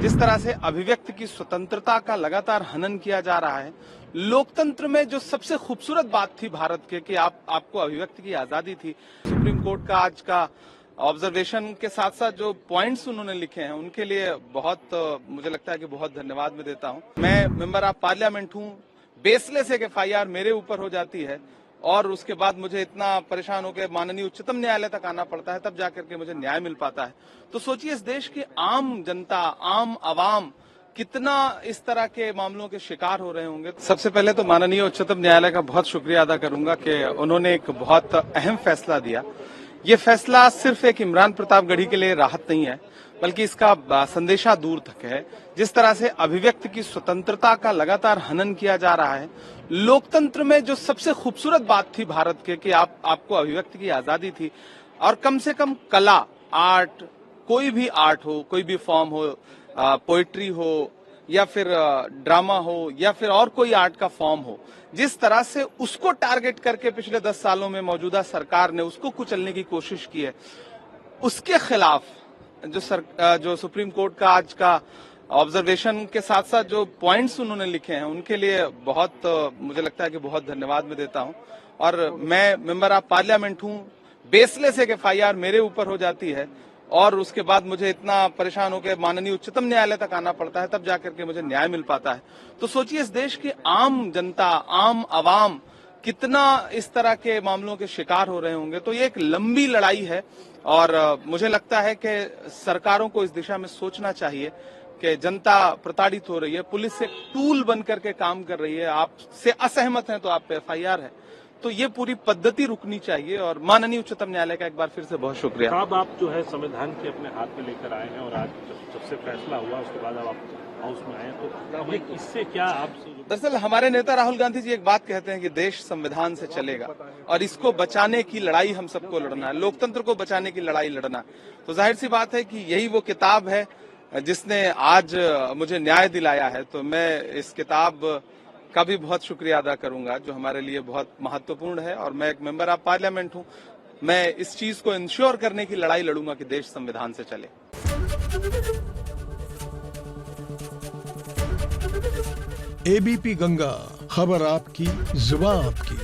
जिस तरह से अभिव्यक्ति की स्वतंत्रता का लगातार हनन किया जा रहा है, लोकतंत्र में जो सबसे खूबसूरत बात थी भारत के कि आपको अभिव्यक्ति की आजादी थी। सुप्रीम कोर्ट का आज का ऑब्जर्वेशन के साथ साथ जो पॉइंट्स उन्होंने लिखे हैं उनके लिए बहुत मुझे लगता है कि बहुत धन्यवाद मैं देता हूं। मैं मेंबर ऑफ पार्लियामेंट हूं, बेसलेस एक एफआईआर मेरे ऊपर हो जाती है और उसके बाद मुझे इतना परेशान होकर माननीय उच्चतम न्यायालय तक आना पड़ता है, तब जाकर के मुझे न्याय मिल पाता है। तो सोचिए इस देश की आम जनता, आम आवाम कितना इस तरह के मामलों के शिकार हो रहे होंगे। सबसे पहले तो माननीय उच्चतम न्यायालय का बहुत शुक्रिया अदा करूंगा कि उन्होंने एक बहुत अहम फैसला दिया। ये फैसला सिर्फ एक इमरान प्रतापगढ़ी के लिए राहत नहीं है, बल्कि इसका संदेशा दूर तक है। जिस तरह से अभिव्यक्ति की स्वतंत्रता का लगातार हनन किया जा रहा है, लोकतंत्र में जो सबसे खूबसूरत बात थी भारत के कि आपको अभिव्यक्ति की आजादी थी और कम से कम कला, आर्ट, कोई भी आर्ट हो, कोई भी फॉर्म हो, पोइट्री हो या फिर ड्रामा हो या फिर और कोई आर्ट का फॉर्म हो, जिस तरह से उसको टारगेट करके पिछले 10 सालों में मौजूदा सरकार ने उसको कुचलने की कोशिश की है, उसके खिलाफ जो सुप्रीम कोर्ट का आज का ऑब्जर्वेशन के साथ साथ जो पॉइंट्स उन्होंने लिखे हैं उनके लिए बहुत मुझे लगता है कि बहुत धन्यवाद मैं देता हूं। और मैं मेंबर ऑफ पार्लियामेंट हूं, बेसलेस एक एफआईआर मेरे ऊपर हो जाती है और उसके बाद मुझे इतना परेशान होकर माननीय उच्चतम न्यायालय तक आना पड़ता है, तब जाकर के मुझे न्याय मिल पाता है। तो सोचिए इस देश की आम जनता, आम आवाम कितना इस तरह के मामलों के शिकार हो रहे होंगे। तो ये एक लंबी लड़ाई है और मुझे लगता है कि सरकारों को इस दिशा में सोचना चाहिए कि जनता प्रताड़ित हो रही है, पुलिस एक टूल बन करके काम कर रही है, आपसे असहमत हैं तो आप पे एफआईआर है। तो ये पूरी पद्धति रुकनी चाहिए और माननीय उच्चतम न्यायालय का एक बार फिर से बहुत शुक्रिया। अब आप जो है संविधान के अपने हाथ में लेकर आए हैं और आज जब से फैसला हुआ उसके बाद अब आप हाउस में आए, तो ये इससे क्या आप? दरअसल हमारे नेता राहुल गांधी जी एक बात कहते हैं कि देश संविधान से चलेगा और इसको बचाने की लड़ाई हम सबको लड़ना है, लोकतंत्र को बचाने की लड़ाई लड़ना। तो जाहिर सी बात है कि यही वो किताब है जिसने आज मुझे न्याय दिलाया है। तो मैं इस किताब का भी बहुत शुक्रिया अदा करूंगा जो हमारे लिए बहुत महत्वपूर्ण है। और मैं एक मेंबर ऑफ पार्लियामेंट हूं, मैं इस चीज को इंश्योर करने की लड़ाई लड़ूंगा कि देश संविधान से चले। एबीपी गंगा, खबर आपकी, जुबान आपकी।